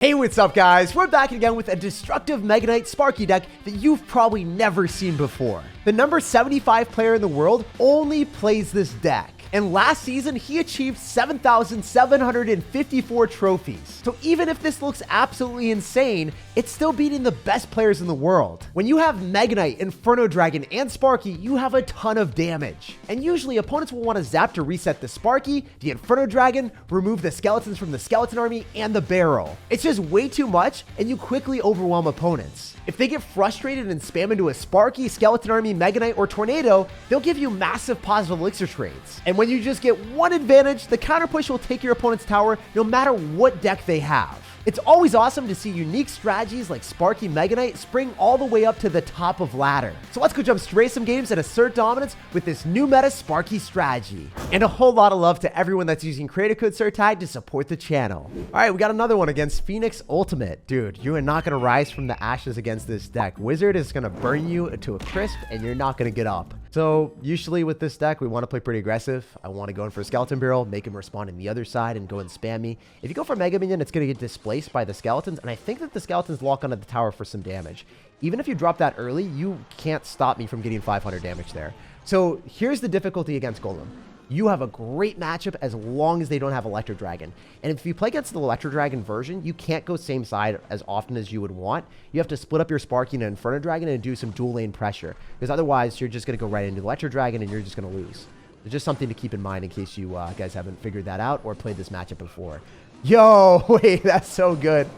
Hey, what's up guys? We're back again with a destructive Mega Knight Sparky deck that you've probably never seen before. The number 75 player in the world only plays this deck. And last season, he achieved 7,754 trophies. So even if this looks absolutely insane, it's still beating the best players in the world. When you have Mega Knight, Inferno Dragon, and Sparky, you have a ton of damage. And usually opponents will want to zap to reset the Sparky, the Inferno Dragon, remove the skeletons from the skeleton army, and the barrel. It's just way too much, and you quickly overwhelm opponents. If they get frustrated and spam into a Sparky, Skeleton Army, Mega Knight, or Tornado, they'll give you massive positive elixir trades. And when you just get one advantage, the counter push will take your opponent's tower no matter what deck they have. It's always awesome to see unique strategies like Sparky Mega Knight spring all the way up to the top of ladder. So let's go jump straight some games and assert dominance with this new meta Sparky strategy. And a whole lot of love to everyone that's using creator code SirTag to support the channel. All right, we got another one against Phoenix Ultimate. Dude, you are not going to rise from the ashes against this deck. Wizard is going to burn you to a crisp and you're not going to get up. So usually with this deck, we want to play pretty aggressive. I want to go in for a Skeleton Barrel, make him respawn in the other side and go and spam me. If you go for Mega Minion, it's going to get displaced by the skeletons. And I think that the skeletons lock onto the tower for some damage. Even if you drop that early, you can't stop me from getting 500 damage there. So here's the difficulty against Golem. You have a great matchup as long as they don't have Electro Dragon. And if you play against the Electro Dragon version, you can't go same side as often as you would want. You have to split up your Sparky and Inferno Dragon and do some dual lane pressure. Because otherwise, you're just going to go right into Electro Dragon and you're just going to lose. It's just something to keep in mind in case you guys haven't figured that out or played this matchup before. Yo, wait, that's so good.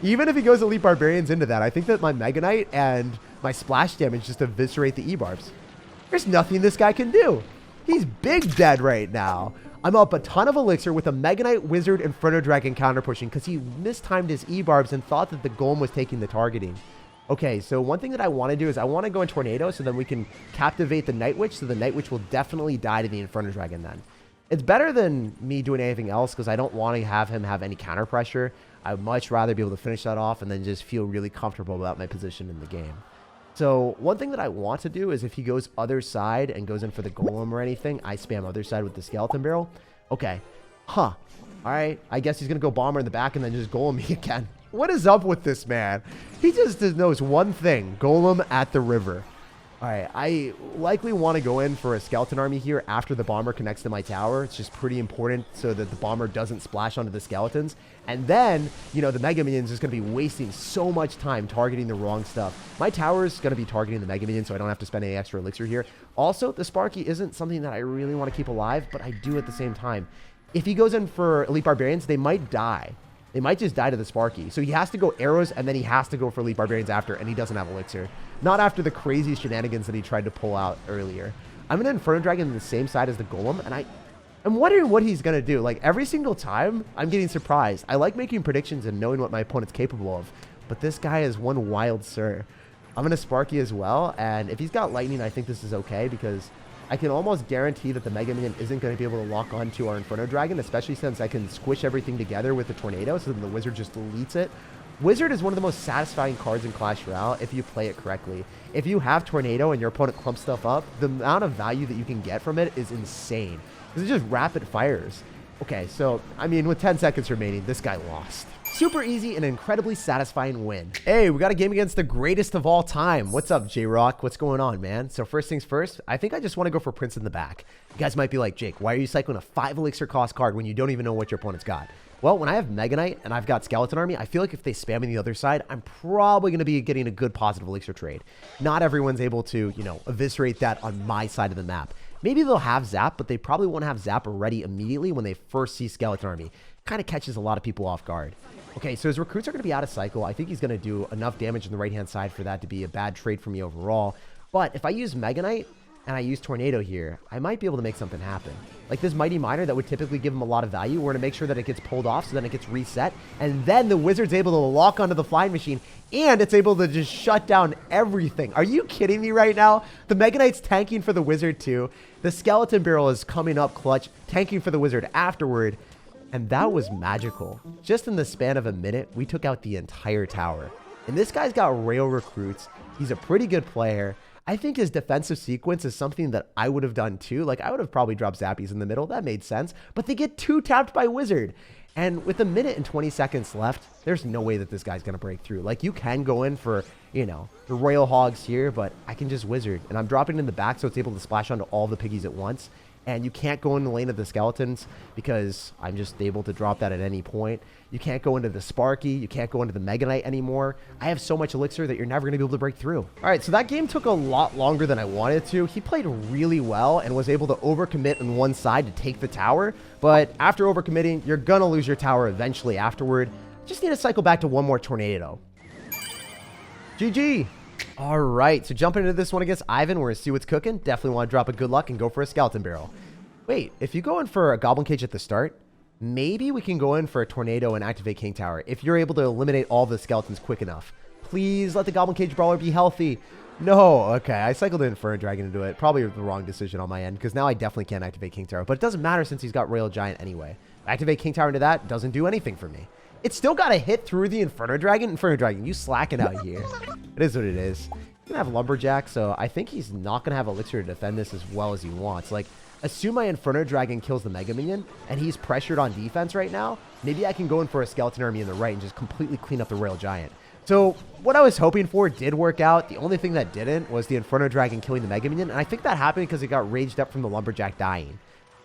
Even if he goes Elite Barbarians into that, I think that my Mega Knight and my splash damage just eviscerate the E-Barbs. There's nothing this guy can do. He's big dead right now. I'm up a ton of elixir with a Mega Knight, Wizard, Inferno Dragon counter pushing because he mistimed his E-Barbs and thought that the Golem was taking the targeting. Okay, so one thing that I want to do is I want to go in Tornado so then we can captivate the Night Witch, so the Night Witch will definitely die to the Inferno Dragon then. It's better than me doing anything else because I don't want to have him have any counter pressure. I'd much rather be able to finish that off and then just feel really comfortable about my position in the game. So one thing that I want to do is if he goes other side and goes in for the Golem or anything, I spam other side with the Skeleton Barrel. Okay. Huh. All right. I guess he's going to go Bomber in the back and then just Golem me again. What is up with this man? He just knows one thing. Golem at the river. All right. I likely want to go in for a Skeleton Army here after the Bomber connects to my tower. It's just pretty important so that the Bomber doesn't splash onto the Skeletons. And then, you know, the Mega Minions is going to be wasting so much time targeting the wrong stuff. My tower is going to be targeting the Mega Minion, so I don't have to spend any extra elixir here. Also, the Sparky isn't something that I really want to keep alive, but I do at the same time. If he goes in for Elite Barbarians, they might die. They might just die to the Sparky. So he has to go arrows, and then he has to go for Elite Barbarians after, and he doesn't have elixir. Not after the crazy shenanigans that he tried to pull out earlier. I'm an Inferno Dragon on the same side as the Golem, and I'm wondering what he's going to do. Like, every single time, I'm getting surprised. I like making predictions and knowing what my opponent's capable of. But this guy is one wild sir. I'm going to Sparky as well. And if he's got Lightning, I think this is okay. Because I can almost guarantee that the Mega Minion isn't going to be able to lock onto our Inferno Dragon. Especially since I can squish everything together with the Tornado. So then the Wizard just deletes it. Wizard is one of the most satisfying cards in Clash Royale if you play it correctly. If you have Tornado and your opponent clumps stuff up, the amount of value that you can get from it is insane. Because it just rapid fires. Okay, so, I mean, with 10 seconds remaining, this guy lost. Super easy and incredibly satisfying win. Hey, we got a game against the greatest of all time. What's up, J-Rock? What's going on, man? So first things first, I think I just want to go for Prince in the back. You guys might be like, Jake, why are you cycling a 5 elixir cost card when you don't even know what your opponent's got? Well, when I have Mega Knight and I've got Skeleton Army, I feel like if they spam me the other side, I'm probably going to be getting a good positive elixir trade. Not everyone's able to, you know, eviscerate that on my side of the map. Maybe they'll have Zap, but they probably won't have Zap ready immediately when they first see Skeleton Army. Kind of catches a lot of people off guard. Okay, so his recruits are going to be out of cycle. I think he's going to do enough damage on the right-hand side for that to be a bad trade for me overall. But if I use Mega Knight and I use Tornado here, I might be able to make something happen. Like this Mighty Miner that would typically give him a lot of value. We're going to make sure that it gets pulled off so then it gets reset. And then the Wizard's able to lock onto the Flying Machine and it's able to just shut down everything. Are you kidding me right now? The Mega Knight's tanking for the Wizard too. The Skeleton Barrel is coming up clutch, tanking for the Wizard afterward. And that was magical. Just in the span of a minute, we took out the entire tower. And this guy's got rail recruits. He's a pretty good player. I think his defensive sequence is something that I would have done too. Like, I would have probably dropped Zappies in the middle. That made sense. But they get 2 tapped by Wizard. And with a minute and 20 seconds left, there's no way that this guy's going to break through. Like, you can go in for, you know, the Royal Hogs here, but I can just wizard. And I'm dropping it in the back so it's able to splash onto all the piggies at once. And you can't go in the lane of the skeletons because I'm just able to drop that at any point. You can't go into the Sparky. You can't go into the Mega Knight anymore. I have so much elixir that you're never going to be able to break through. All right, so that game took a lot longer than I wanted to. He played really well and was able to overcommit on one side to take the tower. But after overcommitting, you're going to lose your tower eventually afterward. Just need to cycle back to one more tornado. GG. All right, so jumping into this one against Ivan, we're going to see what's cooking. Definitely want to drop a good luck and go for a skeleton barrel. Wait, if you go in for a goblin cage at the start, maybe we can go in for a tornado and activate King Tower if you're able to eliminate all the skeletons quick enough. Please let the goblin cage brawler be healthy. No, okay, I cycled in Inferno Dragon into it. Probably the wrong decision on my end because now I definitely can't activate King Tower, but it doesn't matter since he's got Royal Giant anyway. Activate King Tower into that doesn't do anything for me. It's still got to hit through the Inferno Dragon. Inferno Dragon, you slacking out here. It is what it is. He's going to have Lumberjack, so I think he's not going to have Elixir to defend this as well as he wants. Like, assume my Inferno Dragon kills the Mega Minion, and he's pressured on defense right now. Maybe I can go in for a Skeleton Army in the right and just completely clean up the Royal Giant. So, what I was hoping for did work out. The only thing that didn't was the Inferno Dragon killing the Mega Minion, and I think that happened because it got raged up from the Lumberjack dying.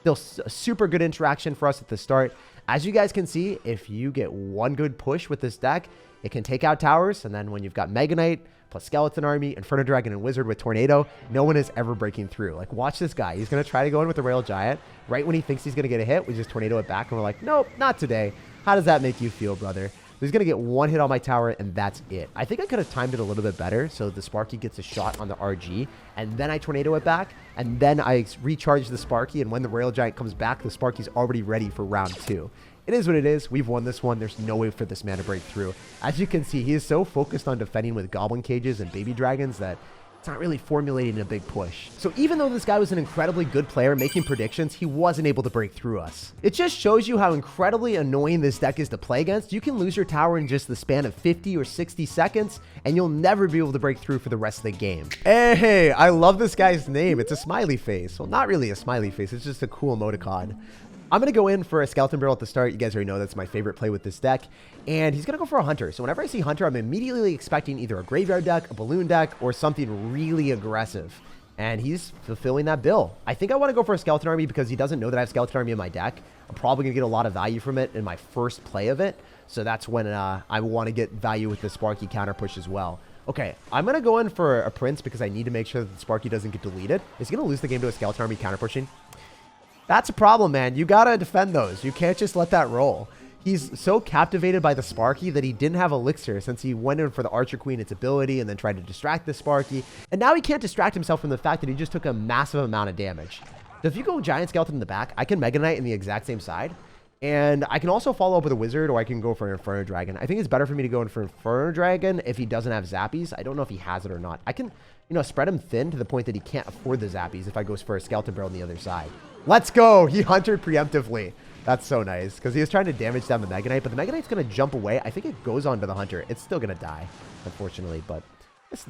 Still a super good interaction for us at the start. As you guys can see, if you get one good push with this deck, it can take out towers, and then when you've got Mega Knight plus Skeleton Army, Inferno Dragon, and Wizard with Tornado, no one is ever breaking through. Like, watch this guy. He's going to try to go in with the Royal Giant. Right when he thinks he's going to get a hit, we just Tornado it back, and we're like, nope, not today. How does that make you feel, brother? He's going to get one hit on my tower, and that's it. I think I could have timed it a little bit better, so the Sparky gets a shot on the RG, and then I Tornado it back, and then I recharge the Sparky, and when the Royal Giant comes back, the Sparky's already ready for round 2. It is what it is. We've won this one. There's no way for this man to break through. As you can see, he is so focused on defending with Goblin Cages and Baby Dragons that it's not really formulating a big push. So even though this guy was an incredibly good player making predictions, he wasn't able to break through us. It just shows you how incredibly annoying this deck is to play against. You can lose your tower in just the span of 50 or 60 seconds, and you'll never be able to break through for the rest of the game. Hey, I love this guy's name. It's a smiley face. Well, not really a smiley face. It's just a cool emoticon. I'm going to go in for a Skeleton Barrel at the start. You guys already know that's my favorite play with this deck. And he's going to go for a Hunter. So whenever I see Hunter, I'm immediately expecting either a Graveyard deck, a Balloon deck, or something really aggressive. And he's fulfilling that bill. I think I want to go for a Skeleton Army because he doesn't know that I have Skeleton Army in my deck. I'm probably going to get a lot of value from it in my first play of it. So that's when I want to get value with the Sparky counter push as well. Okay, I'm going to go in for a Prince because I need to make sure that the Sparky doesn't get deleted. Is he going to lose the game to a Skeleton Army counter pushing? That's a problem, man. You gotta defend those. You can't just let that roll. He's so captivated by the Sparky that he didn't have Elixir since he went in for the Archer Queen, its ability, and then tried to distract the Sparky. And now he can't distract himself from the fact that he just took a massive amount of damage. So if you go Giant Skeleton in the back, I can Mega Knight in the exact same side. And I can also follow up with a Wizard, or I can go for an Inferno Dragon. I think it's better for me to go in for Inferno Dragon if he doesn't have Zappies. I don't know if he has it or not. I can, you know, spread him thin to the point that he can't afford the Zappies if I go for a Skeleton Barrel on the other side. Let's go. He hunted preemptively. That's so nice because he was trying to damage down the Mega Knight, but the Mega Knight's going to jump away. I think it goes on to the Hunter. It's still going to die, unfortunately, but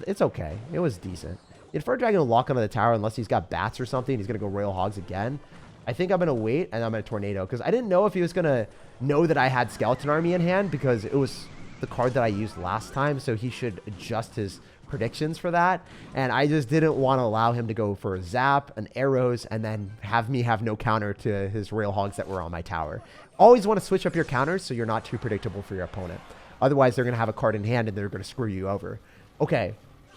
it's okay. It was decent. The Inferno Dragon will lock onto the tower unless he's got bats or something. He's going to go Royal Hogs again. I think I'm going to wait, and I'm going to Tornado because I didn't know if he was going to know that I had Skeleton Army in hand because it was the card that I used last time, so he should adjust his predictions for that, and I just didn't want to allow him to go for a Zap and arrows and then have me have no counter to his Royal Hogs that were on my tower. Always want to switch up your counters so you're not too predictable for your opponent. Otherwise, they're going to have a card in hand and they're going to screw you over. Okay,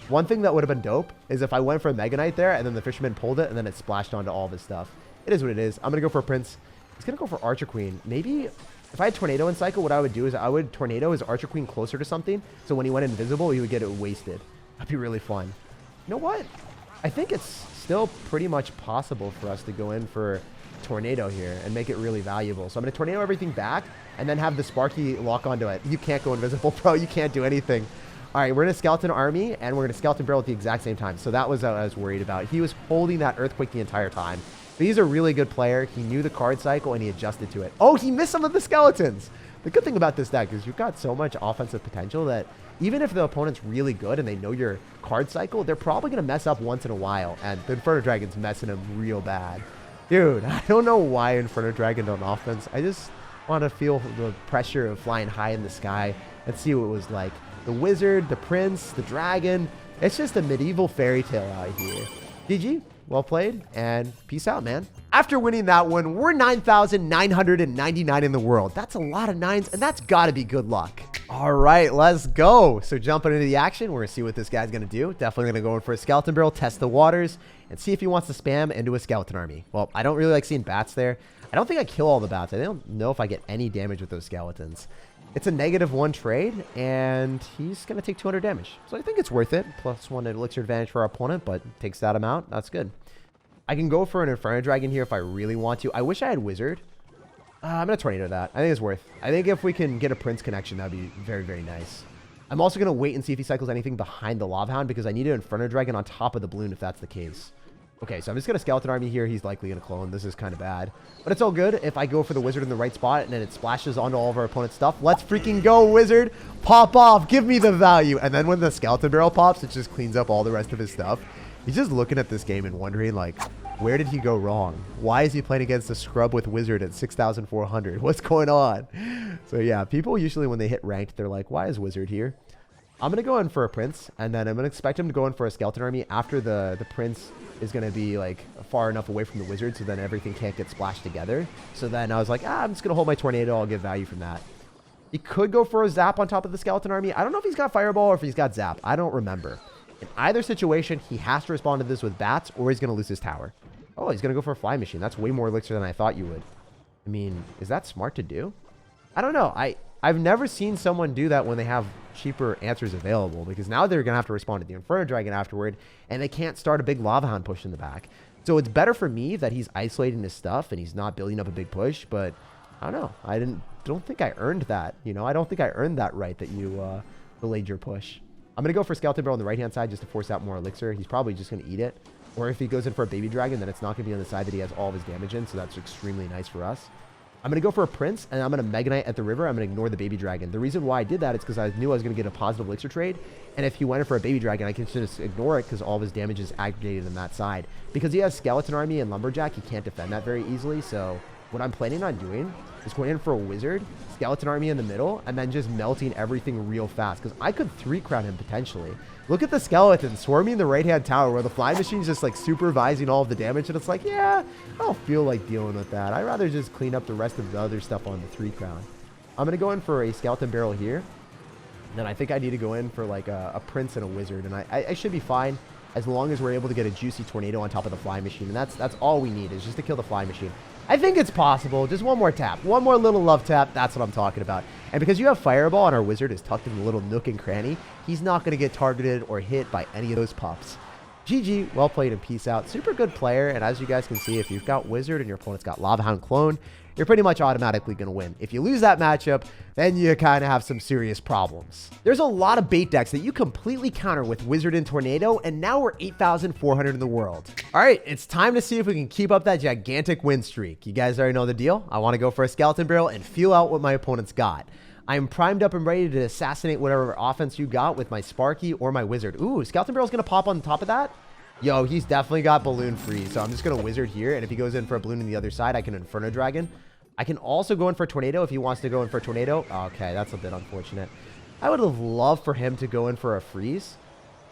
one thing that would have been dope is if I went for a Mega Knight there and then the Fisherman pulled it and then it splashed onto all this stuff. It is what it is. I'm going to go for a Prince. He's going to go for Archer Queen. Maybe if I had Tornado in cycle, what I would do is I would Tornado his Archer Queen closer to something, so when he went invisible, he would get it wasted. That'd be really fun. You know what? I think it's still pretty much possible for us to go in for Tornado here and make it really valuable. So I'm going to Tornado everything back and then have the Sparky lock onto it. You can't go invisible, bro. You can't do anything. All right, we're in a Skeleton Army and we're in a Skeleton Barrel at the exact same time. So that was what I was worried about. He was holding that Earthquake the entire time. But he's a really good player. He knew the card cycle and he adjusted to it. Oh, he missed some of the skeletons. The good thing about this deck is you've got so much offensive potential that even if the opponent's really good and they know your card cycle, they're probably going to mess up once in a while. And the Inferno Dragon's messing him real bad. Dude, I don't know why Inferno Dragon on offense. Want to feel the pressure of flying high in the sky and see what it was like. The wizard, the prince, the dragon. It's just a medieval fairy tale out here. GG, well played, and peace out, man. After winning that one, we're 9,999 in the world. That's a lot of nines, and that's got to be good luck. All right, let's go. So jumping into the action, we're going to see what this guy's going to do. Definitely going to go in for a skeleton barrel, test the waters, and see if he wants to spam into a skeleton army. Well, I don't really like seeing bats there. I don't think I kill all the bats. I don't know if I get any damage with those skeletons. It's a -1 trade, and he's going to take 200 damage. So I think it's worth it. +1 elixir advantage for our opponent, but takes that amount. That's good. I can go for an Inferno Dragon here if I really want to. I wish I had Wizard. I'm going to Tornado that. I think it's worth. I think if we can get a Prince connection, that would be very, very nice. I'm also going to wait and see if he cycles anything behind the Lava Hound because I need an Inferno Dragon on top of the balloon if that's the case. Okay, so I'm just going to Skeleton Army here. He's likely going to clone. This is kind of bad. But it's all good if I go for the Wizard in the right spot and then it splashes onto all of our opponent's stuff. Let's freaking go, Wizard. Pop off. Give me the value. And then when the Skeleton Barrel pops, it just cleans up all the rest of his stuff. He's just looking at this game and wondering, like, where did he go wrong? Why is he playing against a scrub with Wizard at 6,400? What's going on? So, yeah, people usually when they hit ranked, they're like, why is Wizard here? I'm going to go in for a Prince, and then I'm going to expect him to go in for a Skeleton Army after the Prince is going to be, like, far enough away from the Wizard so then everything can't get splashed together. So then I was like, I'm just going to hold my Tornado. I'll get value from that. He could go for a Zap on top of the Skeleton Army. I don't know if he's got Fireball or if he's got Zap. I don't remember. In either situation, he has to respond to this with Bats or he's going to lose his tower. Oh, he's going to go for a Fly Machine. That's way more elixir than I thought you would. I mean, is that smart to do? I don't know. I've never seen someone do that when they have cheaper answers available because now they're going to have to respond to the Inferno Dragon afterward and they can't start a big Lava Hound push in the back. So it's better for me that he's isolating his stuff and he's not building up a big push, but I don't know. I don't think I earned that. You know, I don't think I earned that right that you delayed your push. I'm going to go for Skeleton Barrel on the right-hand side just to force out more elixir. He's probably just going to eat it. Or if he goes in for a Baby Dragon, then it's not going to be on the side that he has all of his damage in, so that's extremely nice for us. I'm going to go for a Prince, and I'm going to Mega Knight at the river. I'm going to ignore the Baby Dragon. The reason why I did that is because I knew I was going to get a positive elixir trade, and if he went in for a Baby Dragon, I can just ignore it because all of his damage is aggregated on that side. Because he has Skeleton Army and Lumberjack, he can't defend that very easily, so what I'm planning on doing is going in for a Wizard, Skeleton Army in the middle, and then just melting everything real fast, because I could 3-crown him potentially. Look at the skeleton swarming the right-hand tower where the Fly Machine's just like supervising all of the damage, and it's like, yeah, I don't feel like dealing with that. I'd rather just clean up the rest of the other stuff on the 3-crown. I'm going to go in for a Skeleton Barrel here. And then I think I need to go in for like a Prince and a Wizard, and I should be fine as long as we're able to get a juicy Tornado on top of the Fly Machine, and that's all we need is just to kill the Fly Machine. I think it's possible. Just one more tap. One more little love tap. That's what I'm talking about. And because you have Fireball and our Wizard is tucked in the little nook and cranny, he's not going to get targeted or hit by any of those pups. GG. Well played and peace out. Super good player. And as you guys can see, if you've got Wizard and your opponent's got Lava Hound Clone, you're pretty much automatically going to win. If you lose that matchup, then you kind of have some serious problems. There's a lot of bait decks that you completely counter with Wizard and Tornado, and now we're 8,400 in the world. All right, it's time to see if we can keep up that gigantic win streak. You guys already know the deal. I want to go for a Skeleton Barrel and feel out what my opponent's got. I am primed up and ready to assassinate whatever offense you got with my Sparky or my Wizard. Ooh, Skeleton Barrel's going to pop on top of that? Yo, he's definitely got Balloon free, so I'm just going to Wizard here, and if he goes in for a Balloon on the other side, I can Inferno Dragon. I can also go in for a Tornado if he wants to go in for a Tornado. Okay, that's a bit unfortunate. I would have loved for him to go in for a Freeze,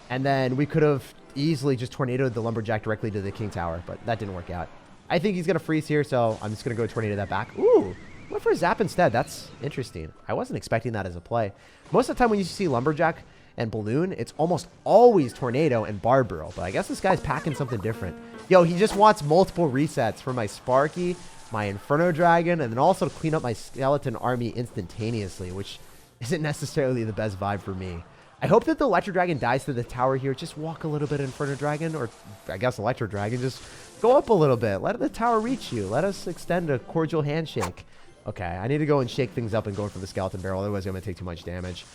and then we could have easily just Tornadoed the Lumberjack directly to the King Tower, but that didn't work out. I think he's going to Freeze here, so I'm just going to go Tornado that back. Ooh, went for a Zap instead. That's interesting. I wasn't expecting that as a play. Most of the time when you see Lumberjack and Balloon, it's almost always Tornado and Barbarrel, but I guess this guy's packing something different. Yo, he just wants multiple resets for my Sparky, my Inferno Dragon, and then also to clean up my Skeleton Army instantaneously, which isn't necessarily the best vibe for me. I hope that the Electro Dragon dies to the tower here. Just walk a little bit, Inferno Dragon, or I guess Electro Dragon. Just go up a little bit. Let the tower reach you. Let us extend a cordial handshake. Okay, I need to go and shake things up and go for the Skeleton Barrel. Otherwise, I'm going to take too much damage.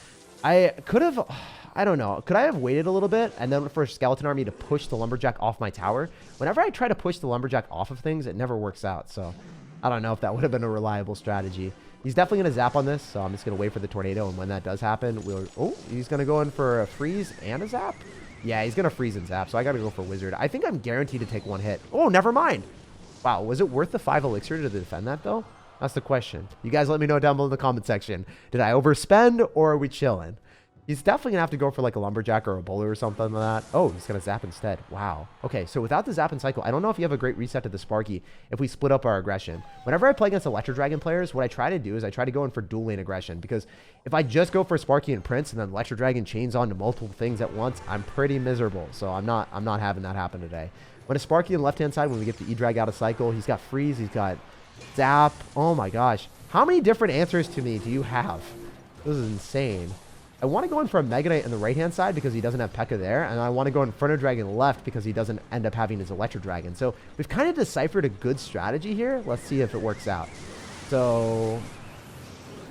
I could have, I don't know. Could I have waited a little bit and then for Skeleton Army to push the Lumberjack off my tower? Whenever I try to push the Lumberjack off of things, it never works out. So I don't know if that would have been a reliable strategy. He's definitely going to Zap on this, so I'm just going to wait for the Tornado. And when that does happen, oh, he's going to go in for a Freeze and a Zap? Yeah, he's going to Freeze and Zap, so I got to go for Wizard. I think I'm guaranteed to take one hit. Oh, never mind. Wow, was it worth the 5 elixir to defend that, though? That's the question. You guys let me know down below in the comment section. Did I overspend or are we chilling? He's definitely gonna have to go for like a lumberjack or a bowler or something like that. Oh, he's gonna zap instead. Wow. Okay, so without the zap and cycle, I don't know if you have a great reset to the Sparky if we split up our aggression. Whenever I play against Electro Dragon players, what I try to do is I try to go in for dual lane aggression, because if I just go for Sparky and Prince and then Electro Dragon chains on to multiple things at once, I'm pretty miserable. So I'm not having that happen today. When a Sparky on the left-hand side, when we get the E-Drag out of cycle, he's got freeze, he's got zap. Oh my gosh. How many different answers to me do you have? This is insane. I want to go in for a Mega Knight on the right-hand side because he doesn't have P.E.K.K.A there, and I want to go Inferno Dragon left because he doesn't end up having his Electro Dragon. So we've kind of deciphered a good strategy here. Let's see if it works out. So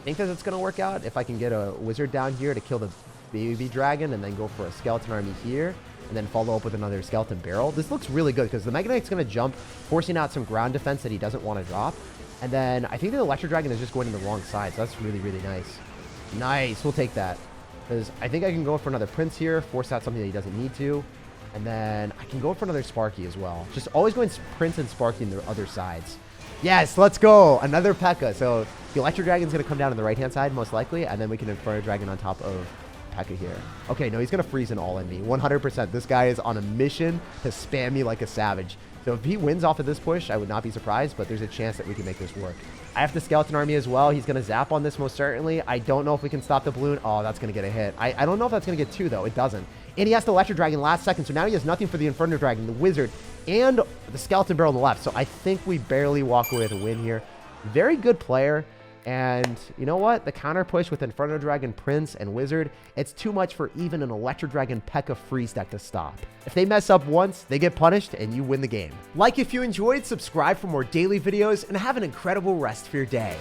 I think that it's going to work out if I can get a Wizard down here to kill the Baby Dragon and then go for a Skeleton Army here and then follow up with another Skeleton Barrel. This looks really good because the Mega Knight's going to jump, forcing out some ground defense that he doesn't want to drop. And then I think the Electro Dragon is just going to the wrong side, so that's really, really nice. Nice. We'll take that. Because I think I can go for another Prince here, force out something that he doesn't need to. And then I can go for another Sparky as well. Just always going Prince and Sparky in the other sides. Yes, let's go. Another P.E.K.K.A. So the Electro Dragon's going to come down on the right-hand side, most likely. And then we can Inferno Dragon on top of P.E.K.K.A here. Okay, no, he's going to freeze an all in me. 100%. This guy is on a mission to spam me like a savage. So if he wins off of this push, I would not be surprised, but there's a chance that we can make this work. I have the Skeleton Army as well. He's going to zap on this most certainly. I don't know if we can stop the balloon. Oh, that's going to get a hit. I don't know if that's going to get 2, though. It doesn't. And he has the Electro Dragon last second, so now he has nothing for the Inferno Dragon, the Wizard, and the Skeleton Barrel on the left. So I think we barely walk away with a win here. Very good player. And you know what? The counter push with Inferno Dragon, Prince, and Wizard, it's too much for even an Electro Dragon P.E.K.K.A freeze deck to stop. If they mess up once, they get punished and you win the game. Like if you enjoyed, subscribe for more daily videos, and have an incredible rest of your day.